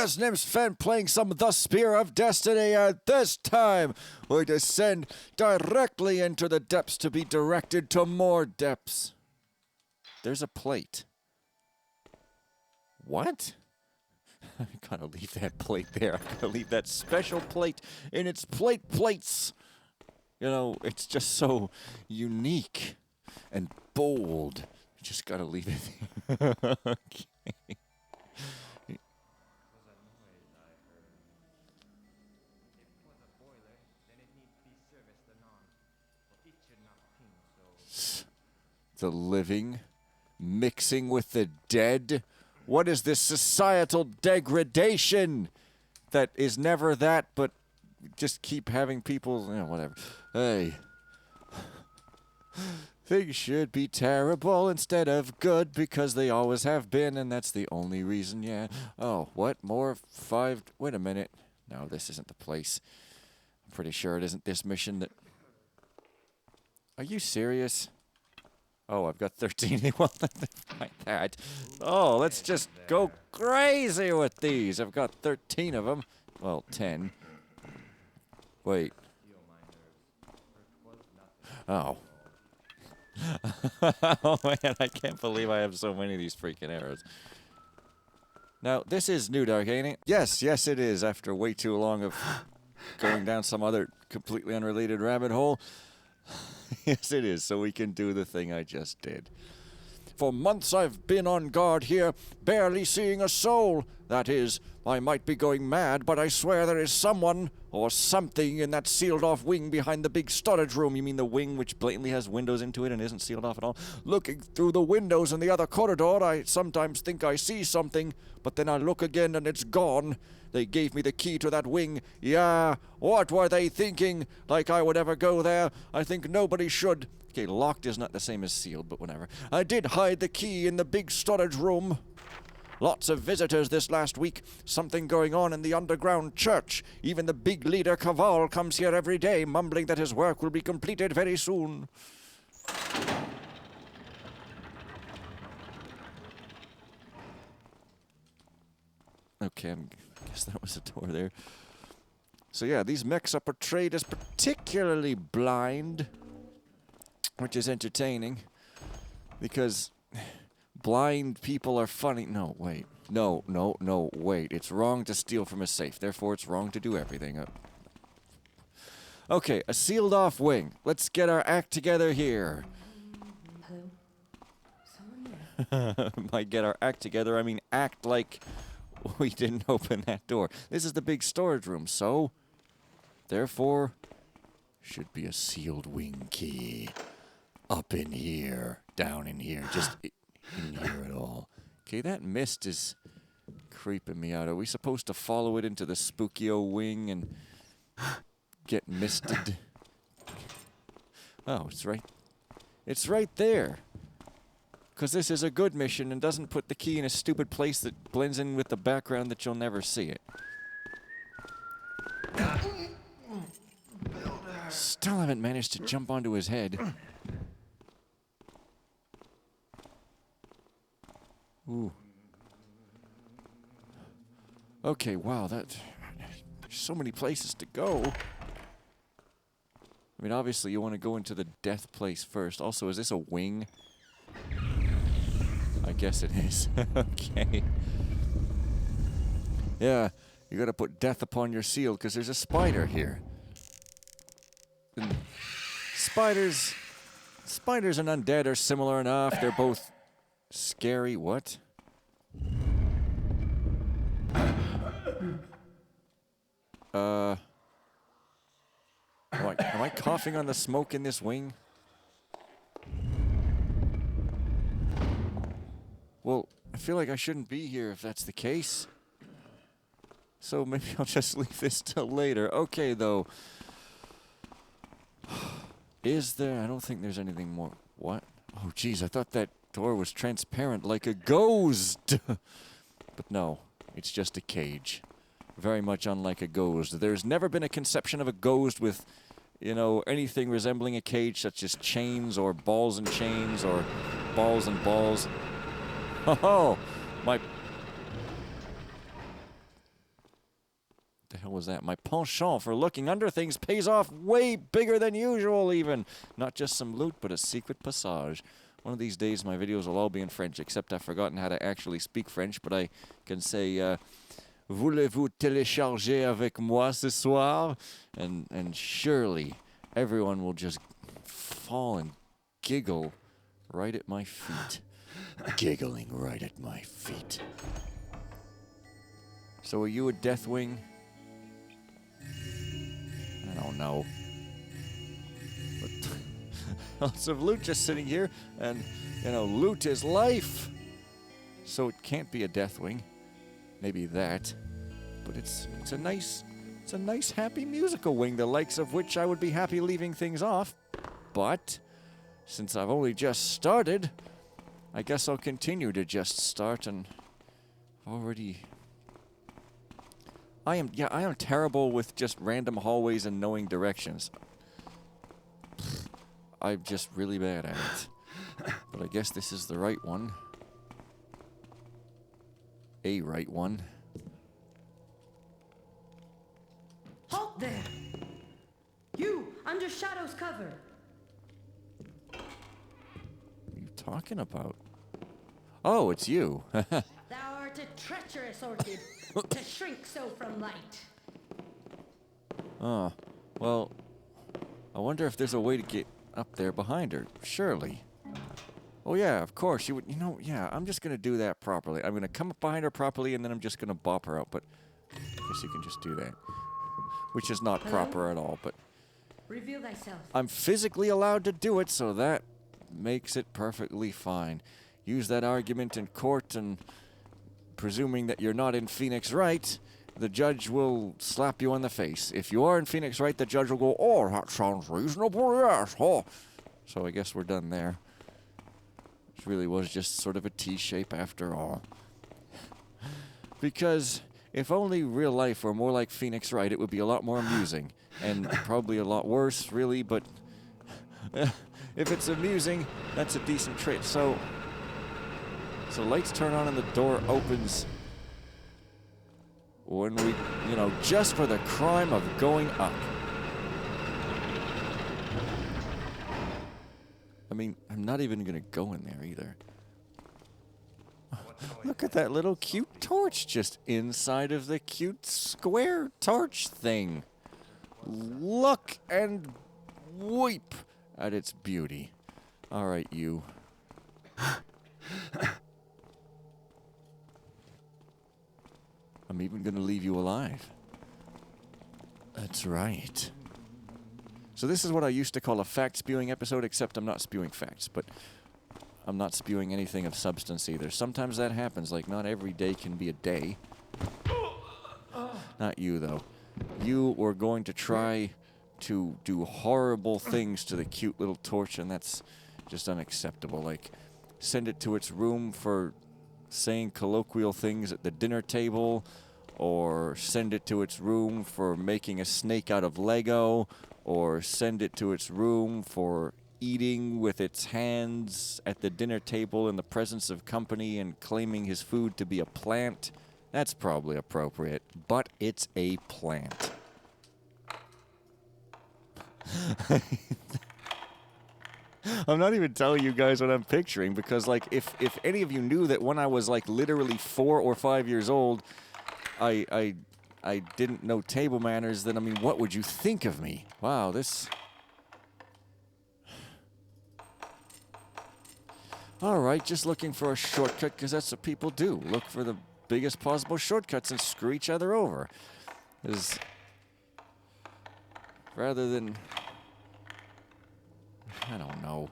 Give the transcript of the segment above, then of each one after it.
Yes, name's Fen, playing some of the Spear of Destiny, and this time we descend directly into the depths to be directed to more depths. There's a plate. What? I gotta leave that plate there. I gotta leave that special plate in its plates. You know, it's just so unique and bold. You just gotta leave it. Okay. The living mixing with the dead? What is this societal degradation that is never that, but just keep having people, you know, whatever. Hey. Things should be terrible instead of good because they always have been, and that's the only reason, yeah. Oh, what? More 5... Wait a minute. No, this isn't the place. I'm pretty sure it isn't this mission that... Are you serious? Oh, I've got 13. Well, like that. Oh, let's just go crazy with these. I've got 13 of them. Well, 10. Wait. Oh. Oh, man, I can't believe I have so many of these freaking arrows. Now, this is New Dark, ain't it? Yes, yes, it is, after way too long of going down some other completely unrelated rabbit hole. Yes, it is, so we can do the thing I just did. For months I've been on guard here, barely seeing a soul. That is, I might be going mad, but I swear there is someone or something in that sealed-off wing behind the big storage room. You mean the wing which blatantly has windows into it and isn't sealed off at all? Looking through the windows in the other corridor, I sometimes think I see something, but then I look again and it's gone. They gave me the key to that wing. Yeah, what were they thinking? Like I would ever go there? I think nobody should. Okay, locked is not the same as sealed, but whatever. I did hide the key in the big storage room. Lots of visitors this last week. Something going on in the underground church. Even the big leader, Kaval, comes here every day, mumbling that his work will be completed very soon. Okay, I guess that was a door there. So yeah, these mechs are portrayed as particularly blind, which is entertaining, because blind people are funny. No, wait. No, wait. It's wrong to steal from a safe, therefore it's wrong to do everything. Okay, a sealed-off wing. Let's get our act together here. Hello? Someone there? By get our act together, I mean act like we didn't open that door. This is the big storage room, so therefore should be a sealed wing key. Up in here, down in here, just in here at all. Okay, that mist is creeping me out. Are we supposed to follow it into the spooky-o wing and get misted? Oh, it's right. It's right there. Because this is a good mission and doesn't put the key in a stupid place that blends in with the background that you'll never see it. Still haven't managed to jump onto his head. Ooh. Okay, wow, there's so many places to go. I mean, obviously you want to go into the death place first. Also, is this a wing? I guess it is. Okay. Yeah, you gotta put death upon your seal, because there's a spider here. And spiders and undead are similar enough. They're both scary. What? Am I coughing on the smoke in this wing? Well, I feel like I shouldn't be here if that's the case. So maybe I'll just leave this till later. Okay, though. Is there? I don't think there's anything more. What? Oh, geez, I thought that door was transparent like a ghost. But no, it's just a cage. Very much unlike a ghost. There's never been a conception of a ghost with, you know, anything resembling a cage, such as chains or balls and chains or balls and balls. Oh, my the hell was that? My penchant for looking under things pays off way bigger than usual even. Not just some loot, but a secret passage. One of these days my videos will all be in French, except I've forgotten how to actually speak French, but I can say, Voulez-vous télécharger avec moi ce soir? And surely everyone will just fall and giggle right at my feet. Giggling right at my feet. So are you a Deathwing? I don't know. But lots of loot just sitting here, and, you know, loot is life. So it can't be a Deathwing. Maybe that. But it's a nice, happy musical wing, the likes of which I would be happy leaving things off. But since I've only just started, I guess I'll continue to just start, and already... I am terrible with just random hallways and knowing directions. I'm just really bad at it. But I guess this is the right one. A right one. Halt there! You, under Shadow's cover! What are you talking about? Oh, it's you. Thou art a treacherous orchid, to shrink so from light. Oh, well, I wonder if there's a way to get up there behind her. Surely. Oh yeah, of course. You know, yeah, I'm just gonna do that properly. I'm gonna come up behind her properly, and then I'm just gonna bop her out, but I guess you can just do that. Which is not proper at all, but... Reveal thyself. I'm physically allowed to do it, so that makes it perfectly fine. Use that argument in court, and presuming that you're not in Phoenix right, the judge will slap you on the face. If you are in Phoenix right, the judge will go, oh, that sounds reasonable, yes, oh. So I guess we're done there. Which really was just sort of a T-shape after all. Because if only real life were more like Phoenix right, it would be a lot more amusing. And probably a lot worse, really, but if it's amusing, that's a decent trait. So lights turn on and the door opens when we, you know, just for the crime of going up. I mean, I'm not even going to go in there either. Look at that little cute torch just inside of the cute square torch thing. Look and weep at its beauty. All right, you. I'm even going to leave you alive. That's right. So this is what I used to call a fact-spewing episode, except I'm not spewing facts, but I'm not spewing anything of substance either. Sometimes that happens, like not every day can be a day. Not you, though. You were going to try to do horrible things to the cute little torch, and that's just unacceptable. Like, send it to its room for saying colloquial things at the dinner table, or send it to its room for making a snake out of Lego, or send it to its room for eating with its hands at the dinner table in the presence of company and claiming his food to be a plant. That's probably appropriate, but it's a plant. I'm not even telling you guys what I'm picturing, because, like, if any of you knew that when I was, like, literally 4 or 5 years old, I didn't know table manners, then, I mean, what would you think of me? Wow, this... Alright, just looking for a shortcut, because that's what people do. Look for the biggest possible shortcuts and screw each other over. Rather than... I don't know.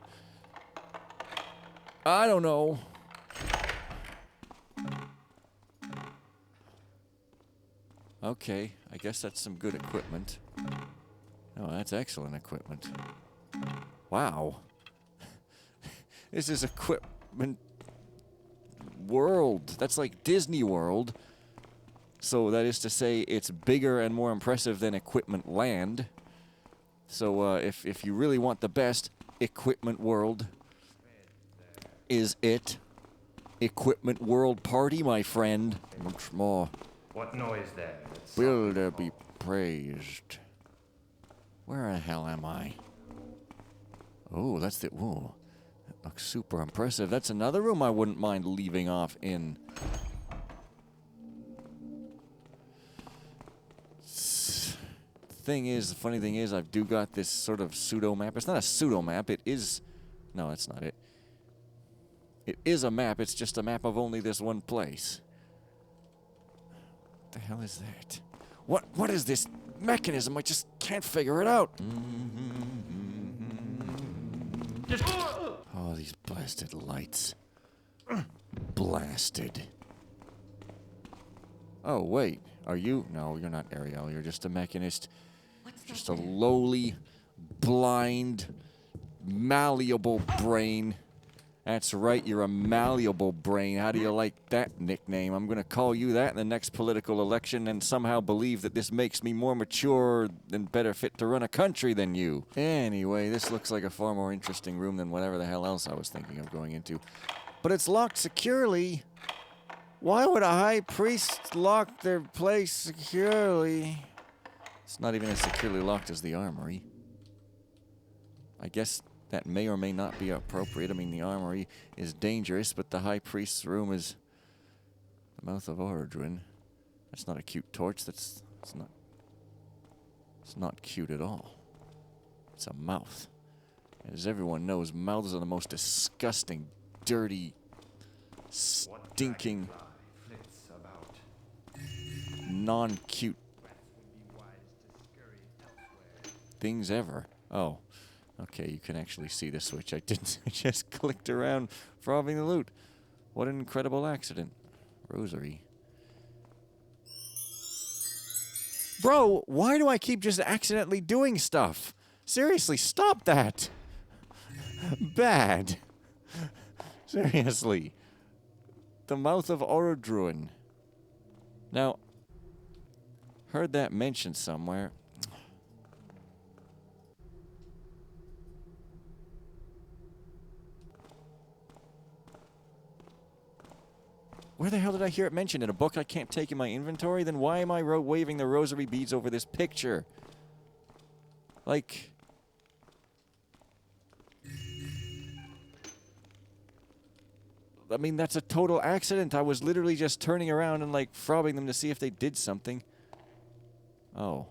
I don't know. Okay, I guess that's some good equipment. Oh, that's excellent equipment. Wow. This is equipment world. That's like Disney World. So that is to say, it's bigger and more impressive than Equipment Land. So if you really want the best, Equipment World is it. Equipment World Party, my friend. Much more. What noise there? It's Builder be praised. Where the hell am I? Oh, that's the... Ooh. That looks super impressive. That's another room I wouldn't mind leaving off in. The funny thing is, I've got this sort of pseudo map. It's not a pseudo map. It is... No, that's not it. It is a map. It's just a map of only this one place. What the hell is that? What is this mechanism? I just can't figure it out. Oh, these blasted lights. Blasted. Oh, wait. Are you? No, you're not Ariel. You're just a mechanist. Just a lowly, blind, malleable brain. That's right, you're a malleable brain. How do you like that nickname? I'm going to call you that in the next political election and somehow believe that this makes me more mature and better fit to run a country than you. Anyway, this looks like a far more interesting room than whatever the hell else I was thinking of going into. But it's locked securely. Why would a high priest lock their place securely? It's not even as securely locked as the armory. I guess that may or may not be appropriate. I mean, the armory is dangerous, but the high priest's room is the mouth of Orodruin. That's not a cute torch. It's not cute at all. It's a mouth. As everyone knows, mouths are the most disgusting, dirty, stinking, non-cute things ever. Oh. Okay, you can actually see the switch. I didn't. I just clicked around, robbing the loot. What an incredible accident. Rosary. Bro, why do I keep just accidentally doing stuff? Seriously, stop that. Bad. Seriously. The mouth of Orodruin. Now, heard that mentioned somewhere. Where the hell did I hear it mentioned? In a book I can't take in my inventory? Then why am I waving the rosary beads over this picture? Like... I mean, that's a total accident. I was literally just turning around and, like, frobbing them to see if they did something. Oh.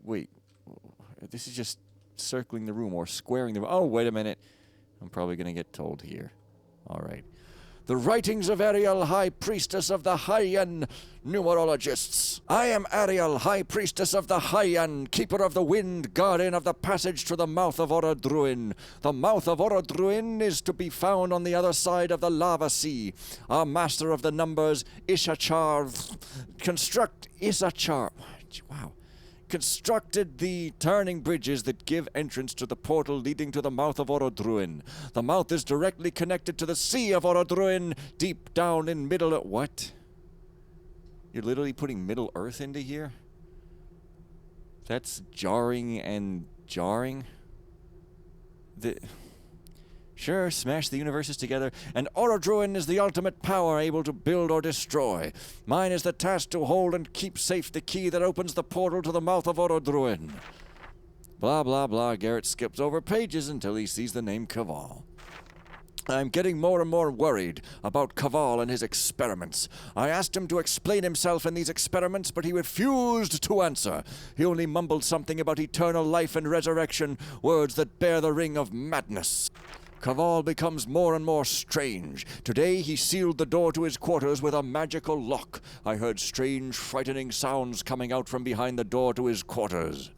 Wait. This is just circling the room or squaring the room. Oh, wait a minute. I'm probably going to get told here. All right. The writings of Ariel, High Priestess of the Highan Numerologists. I am Ariel, High Priestess of the Highan, Keeper of the Wind, Guardian of the Passage to the Mouth of Orodruin. The Mouth of Orodruin is to be found on the other side of the Lava Sea. Our Master of the Numbers, Ishachar, constructed the turning bridges that give entrance to the portal leading to the mouth of Orodruin. The mouth is directly connected to the Sea of Orodruin, deep down in Middle... What? You're literally putting Middle Earth into here? That's jarring and jarring. Sure, smash the universes together, and Orodruin is the ultimate power able to build or destroy. Mine is the task to hold and keep safe the key that opens the portal to the mouth of Orodruin. Blah, blah, blah. Garrett skips over pages until he sees the name Kaval. I'm getting more and more worried about Kaval and his experiments. I asked him to explain himself in these experiments, but he refused to answer. He only mumbled something about eternal life and resurrection, words that bear the ring of madness. Kaval becomes more and more strange. Today he sealed the door to his quarters with a magical lock. I heard strange, frightening sounds coming out from behind the door to his quarters.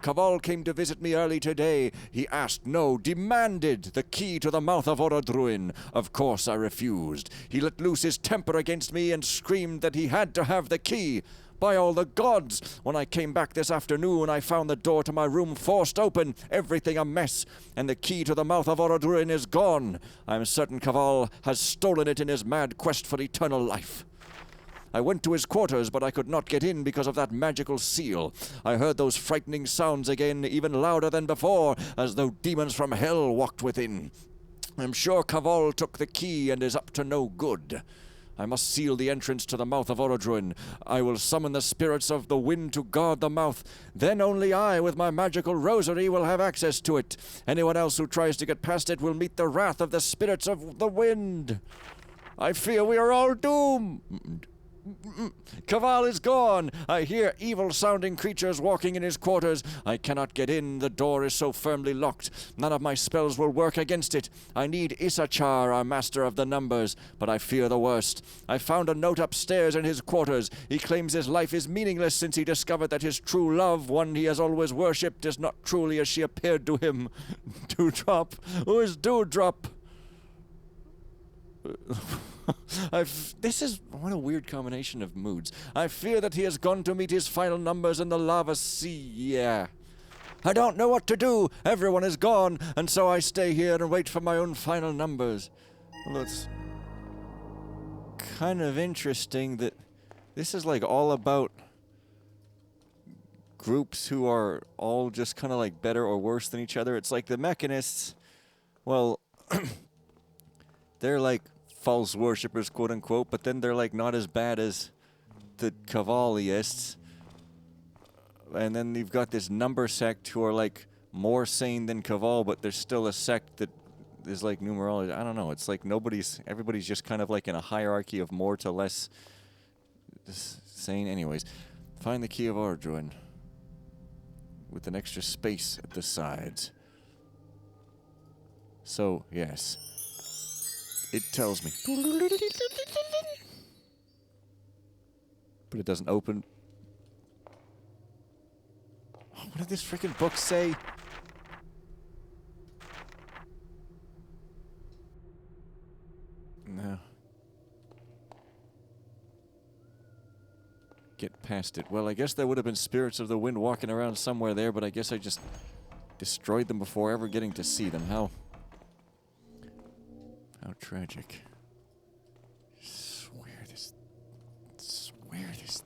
Kaval came to visit me early today. He asked, no, demanded the key to the mouth of Orodruin. Of course I refused. He let loose his temper against me and screamed that he had to have the key. By all the gods! When I came back this afternoon, I found the door to my room forced open, everything a mess, and the key to the mouth of Orodruin is gone. I am certain Kaval has stolen it in his mad quest for eternal life. I went to his quarters, but I could not get in because of that magical seal. I heard those frightening sounds again, even louder than before, as though demons from hell walked within. I'm sure Kaval took the key and is up to no good. I must seal the entrance to the mouth of Orodruin. I will summon the spirits of the wind to guard the mouth. Then only I, with my magical rosary, will have access to it. Anyone else who tries to get past it will meet the wrath of the spirits of the wind. I fear we are all doomed. Kaval is gone. I hear evil-sounding creatures walking in his quarters. I cannot get in. The door is so firmly locked. None of my spells will work against it. I need Issachar, our master of the numbers, but I fear the worst. I found a note upstairs in his quarters. He claims his life is meaningless since he discovered that his true love, one he has always worshipped, is not truly as she appeared to him. Dewdrop? Who is Dewdrop? This is what a weird combination of moods. I fear that he has gone to meet his final numbers in the lava sea. Yeah. I don't know what to do. Everyone is gone, and so I stay here and wait for my own final numbers. Well, it's kind of interesting that this is like all about groups who are all just kind of like better or worse than each other. It's like the mechanists, well, they're like false worshippers, quote unquote, but then they're like not as bad as the Kavaliists. And then you've got this number sect who are like more sane than Kaval, but there's still a sect that is like numerology. I don't know. It's like everybody's just kind of like in a hierarchy of more to less sane. Anyways, find the key of Orodruin with an extra space at the sides. So, yes. It tells me. But it doesn't open. Oh, what did this freaking book say? No. Get past it. Well, I guess there would have been spirits of the wind walking around somewhere there, but I guess I just destroyed them before ever getting to see them. How tragic. Swear this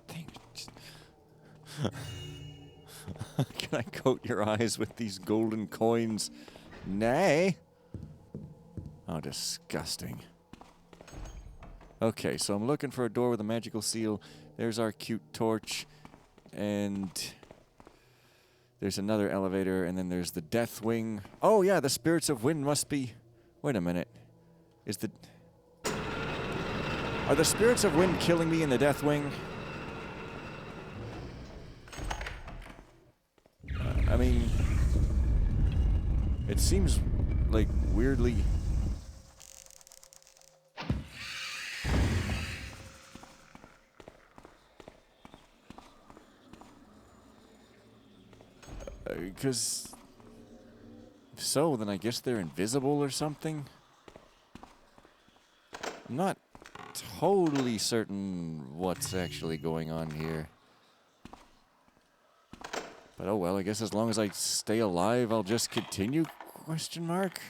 thing. Can I coat your eyes with these golden coins? Nay. Oh, disgusting. Okay, so I'm looking for a door with a magical seal. There's our cute torch. And there's another elevator, and then there's the death wing. Oh, yeah, the spirits of wind must be... Wait a minute. Are the spirits of wind killing me in the death wing? I mean, it seems like weirdly... Because if so, then I guess they're invisible or something. I'm not totally certain what's actually going on here. But oh well, I guess as long as I stay alive, I'll just continue, question mark?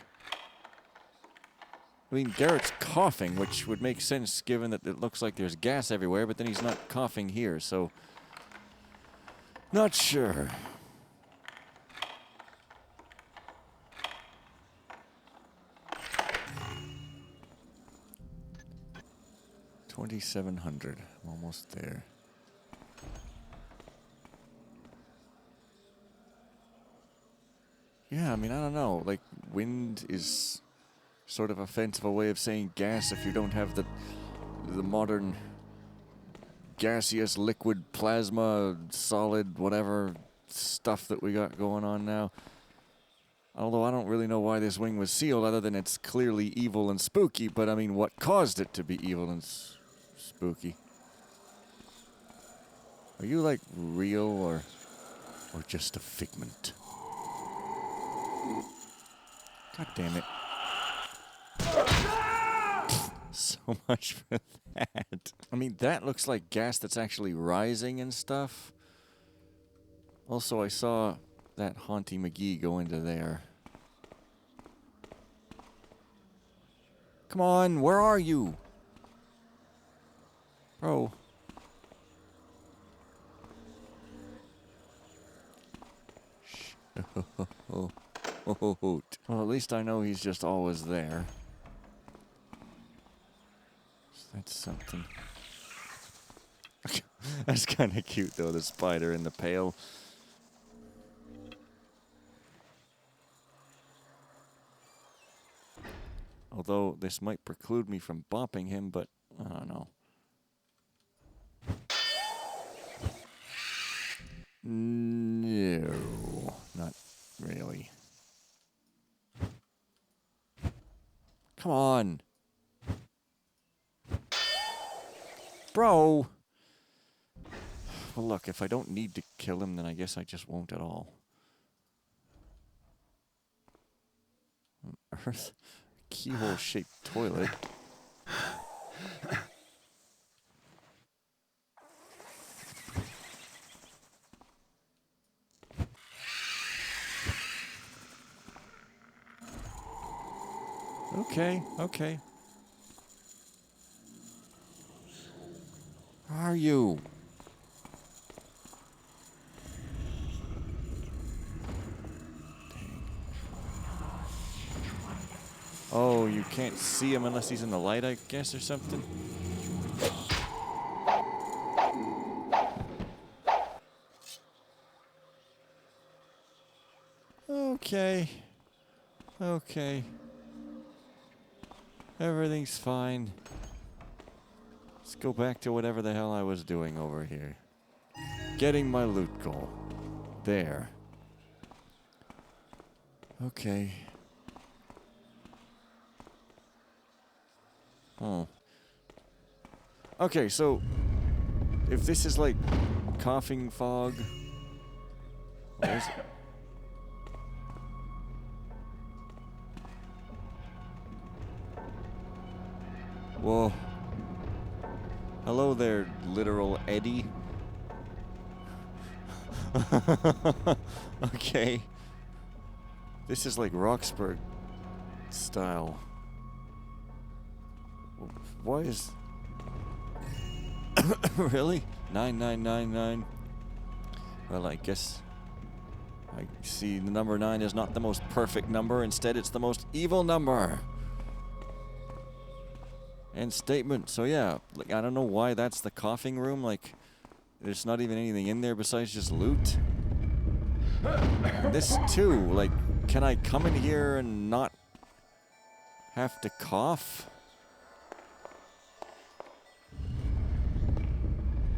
I mean, Garrett's coughing, which would make sense given that it looks like there's gas everywhere, but then he's not coughing here, so... Not sure. $2,700. I'm almost there. Yeah, I mean, I don't know. Like, wind is sort of a fanciful way of saying gas if you don't have the modern gaseous, liquid, plasma, solid, whatever stuff that we got going on now. Although I don't really know why this wing was sealed other than it's clearly evil and spooky, but I mean, what caused it to be evil and spooky? Are you like real or just a figment? God damn it. So much for that. I mean, that looks like gas that's actually rising and stuff. Also, I saw that Haunty McGee go into there. Come on, where are you? Bro, Well, at least I know he's just always there. So that's something. That's kind of cute, though, the spider in the pail. Although this might preclude me from bopping him, but I don't know. No, not really. Come on. Bro. Well, look, if I don't need to kill him, then I guess I just won't at all. Earth. Keyhole-shaped toilet. Okay, okay. Where are you? Oh, you can't see him unless he's in the light, I guess, or something? Okay. Okay. Everything's fine. Let's go back to whatever the hell I was doing over here. Getting my loot goal. There. Okay. Oh. Okay, so if this is like coughing fog, where is it? Whoa. Hello there, literal Eddie. Okay. This is like Roxburgh style. Why is... Really? 9999? Well, I guess... I see the number 9 is not the most perfect number. Instead, it's the most evil number. End statement. So yeah, like, I don't know why that's the coughing room. Like, there's not even anything in there besides just loot. And this too. Like, can I come in here and not have to cough?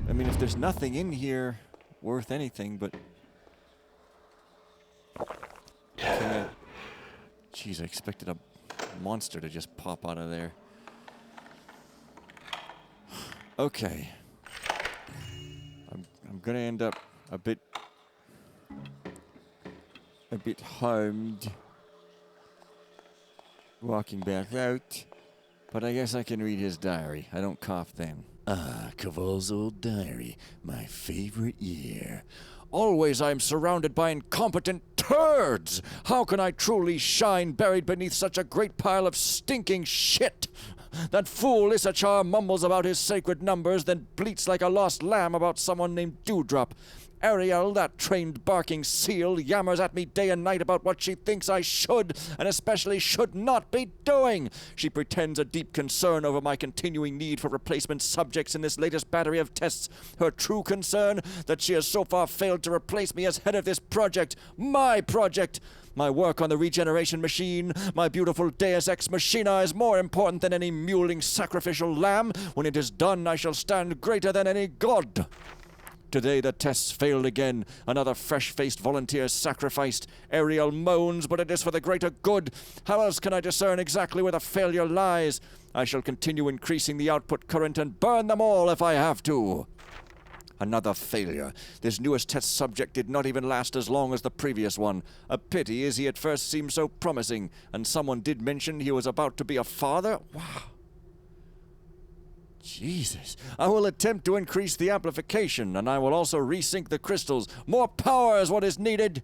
I mean, if there's nothing in here worth anything, but... Can I... Jeez, I expected a monster to just pop out of there. Okay. I'm gonna end up a bit harmed walking back out, but I guess I can read his diary. I don't cough then. Ah, Kaval's old diary, my favorite year. Always I am surrounded by incompetent turds. How can I truly shine buried beneath such a great pile of stinking shit? That fool Issachar mumbles about his sacred numbers, then bleats like a lost lamb about someone named Dewdrop. Ariel, that trained barking seal, yammers at me day and night about what she thinks I should, and especially should not be doing. She pretends a deep concern over my continuing need for replacement subjects in this latest battery of tests. Her true concern, that she has so far failed to replace me as head of this project. My project! My work on the regeneration machine, my beautiful Deus Ex Machina, is more important than any mewling sacrificial lamb. When it is done, I shall stand greater than any god. Today the tests failed again. Another fresh-faced volunteer sacrificed. Ariel moans, but it is for the greater good. How else can I discern exactly where the failure lies? I shall continue increasing the output current and burn them all if I have to. Another failure. This newest test subject did not even last as long as the previous one. A pity, as he at first seemed so promising, and someone did mention he was about to be a father. Wow. Jesus. I will attempt to increase the amplification, and I will also resync the crystals. More power is what is needed.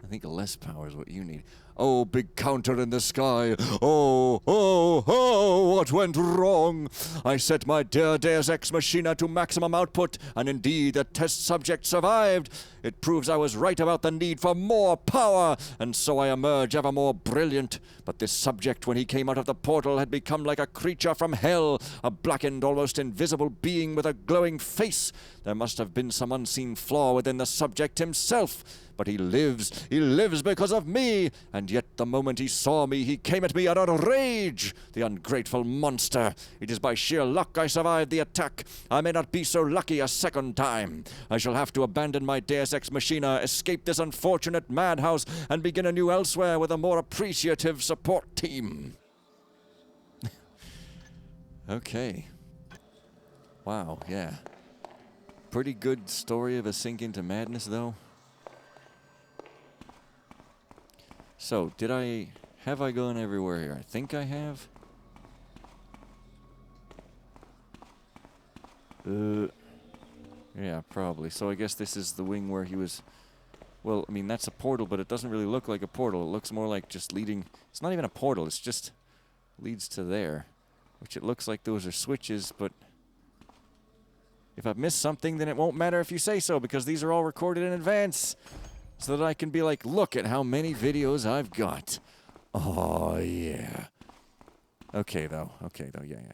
I think less power is what you need. Oh, big counter in the sky. Oh, oh, oh, what went wrong? I set my dear Deus Ex Machina to maximum output, and indeed the test subject survived. It proves I was right about the need for more power, and so I emerge ever more brilliant. But this subject, when he came out of the portal, had become like a creature from hell, a blackened, almost invisible being with a glowing face. There must have been some unseen flaw within the subject himself. But he lives because of me, and yet the moment he saw me, he came at me out of rage. The ungrateful monster. It is by sheer luck I survived the attack. I may not be so lucky a second time. I shall have to abandon my Deus Ex Machina, escape this unfortunate madhouse, and begin anew elsewhere with a more appreciative support team. Okay. Wow, yeah. Pretty good story of a sink into madness, though. So, have I gone everywhere here? I think I have. Yeah, probably. So I guess this is the wing where he was... Well, I mean, that's a portal, but it doesn't really look like a portal. It looks more like just leading... It's not even a portal, it's just leads to there. Which it looks like those are switches, but... If I've missed something, then it won't matter if you say so, because these are all recorded in advance. So that I can be like, look at how many videos I've got. Oh, yeah. Okay, though, yeah.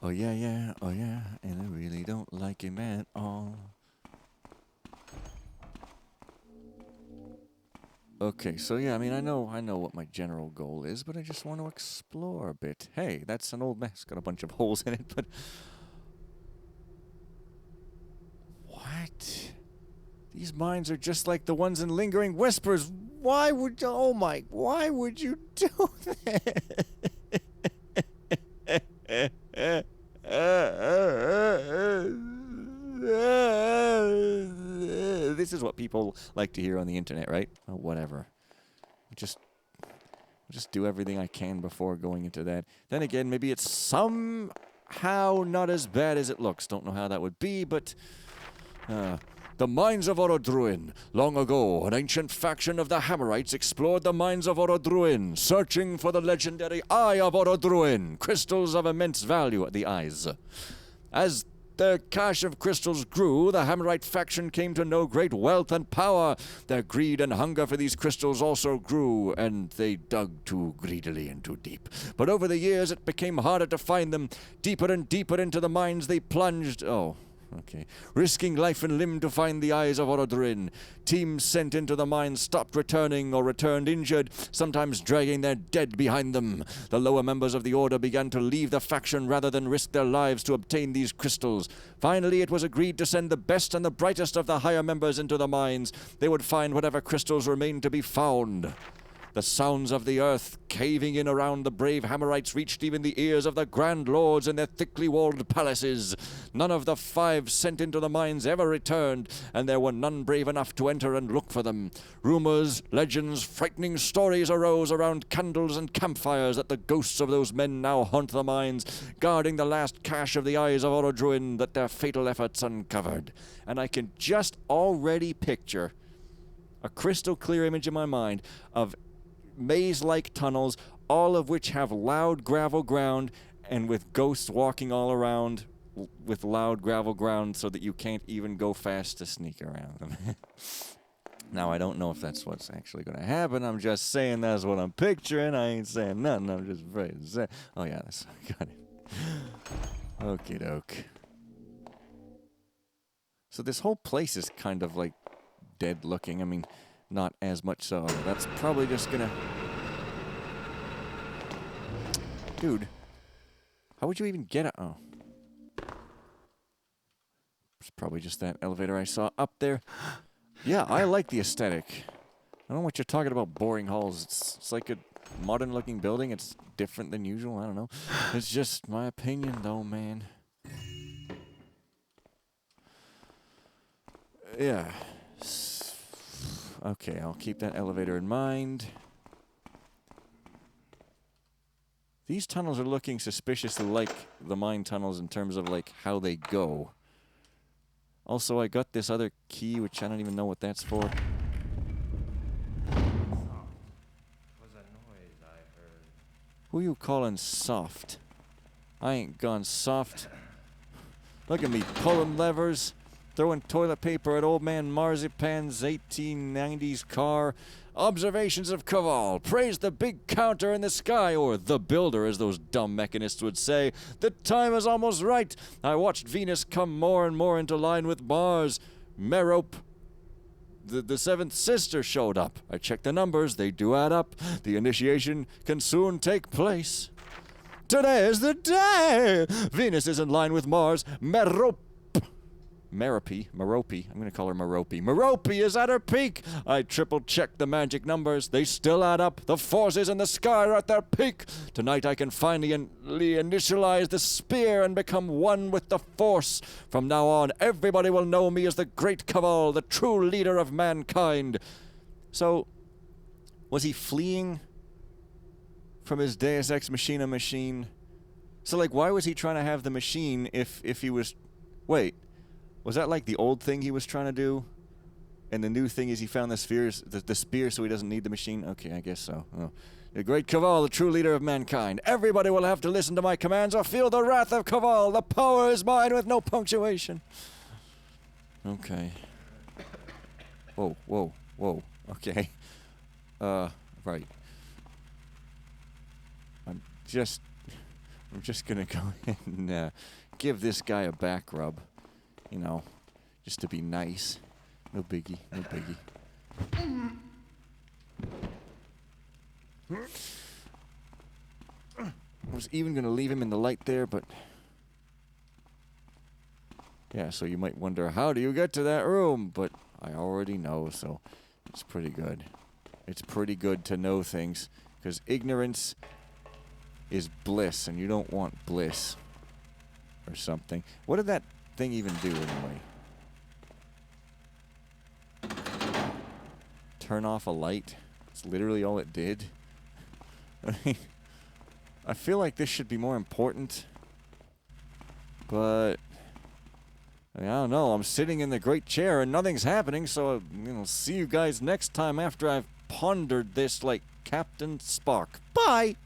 Oh, yeah, and I really don't like him at all. Okay, so yeah, I mean, I know what my general goal is, but I just want to explore a bit. Hey, that's an old mess, got a bunch of holes in it, but... What? These mines are just like the ones in Lingering Whispers. Why would you... Oh my... Why would you do that? This is what people like to hear on the internet, right? Oh, whatever. Just do everything I can before going into that. Then again, maybe it's somehow not as bad as it looks. Don't know how that would be, but... The mines of Orodruin. Long ago, an ancient faction of the Hammerites explored the mines of Orodruin, searching for the legendary Eye of Orodruin, crystals of immense value at the eyes. As their cache of crystals grew, the Hammerite faction came to know great wealth and power. Their greed and hunger for these crystals also grew, and they dug too greedily and too deep. But over the years, it became harder to find them. Deeper and deeper into the mines they plunged. Okay. Risking life and limb to find the eyes of Orodruin. Teams sent into the mines stopped returning or returned injured, sometimes dragging their dead behind them. The lower members of the Order began to leave the faction rather than risk their lives to obtain these crystals. Finally, it was agreed to send the best and the brightest of the higher members into the mines. They would find whatever crystals remained to be found. The sounds of the earth caving in around the brave Hammerites reached even the ears of the Grand Lords in their thickly walled palaces. None of the 5 sent into the mines ever returned, and there were none brave enough to enter and look for them. Rumors, legends, frightening stories arose around candles and campfires that the ghosts of those men now haunt the mines, guarding the last cache of the eyes of Orodruin that their fatal efforts uncovered. And I can just already picture a crystal clear image in my mind of maze-like tunnels, all of which have loud gravel ground, and with ghosts walking all around with loud gravel ground so that you can't even go fast to sneak around them. Now, I don't know if that's what's actually going to happen. I'm just saying that's what I'm picturing. I ain't saying nothing. I'm just afraid to say. Oh, yeah, that's... Got it. Okie doke. So this whole place is kind of, like, dead looking. I mean... Not as much so. That's probably just gonna... Dude. How would you even get it? Oh. It's probably just that elevator I saw up there. Yeah, I like the aesthetic. I don't know what you're talking about, boring halls. It's like a modern-looking building. It's different than usual. I don't know. It's just my opinion, though, man. Yeah. Okay, I'll keep that elevator in mind. These tunnels are looking suspiciously like the mine tunnels in terms of, like, how they go. Also, I got this other key, which I don't even know what that's for. Who you calling soft? I ain't gone soft. Look at me pulling levers, throwing toilet paper at old man Marzipan's 1890s car. Observations of Kaval. Praise the big counter in the sky, or the builder, as those dumb mechanists would say. The time is almost right. I watched Venus come more and more into line with Mars. Merope, the seventh sister, showed up. I checked the numbers. They do add up. The initiation can soon take place. Today is the day! Venus is in line with Mars. Merope. I'm gonna call her Merope. Merope is at her peak! I triple-checked the magic numbers. They still add up. The forces in the sky are at their peak. Tonight I can finally initialize the spear and become one with the Force. From now on, everybody will know me as the Great Kaval, the true leader of mankind. So, was he fleeing from his Deus Ex Machina machine? So, like, why was he trying to have the machine if he was... Wait. Was that like the old thing he was trying to do? And the new thing is he found the spheres, the spear, so he doesn't need the machine? Okay, I guess so. Oh. The great Kaval, the true leader of mankind. Everybody will have to listen to my commands or feel the wrath of Kaval. The power is mine with no punctuation. Okay. Whoa. Okay. Right. I'm just gonna go ahead and give this guy a back rub. You know, just to be nice. No biggie. I was even going to leave him in the light there, but... Yeah, so you might wonder, how do you get to that room? But I already know, so it's pretty good. It's pretty good to know things, because ignorance is bliss, and you don't want bliss. Or something. What did that thing even do anyway? Turn off a light? It's literally all it did. I mean, I feel like this should be more important. But I mean, I don't know. I'm sitting in the great chair and nothing's happening, so I'll see you guys next time after I've pondered this like Captain Spock. Bye!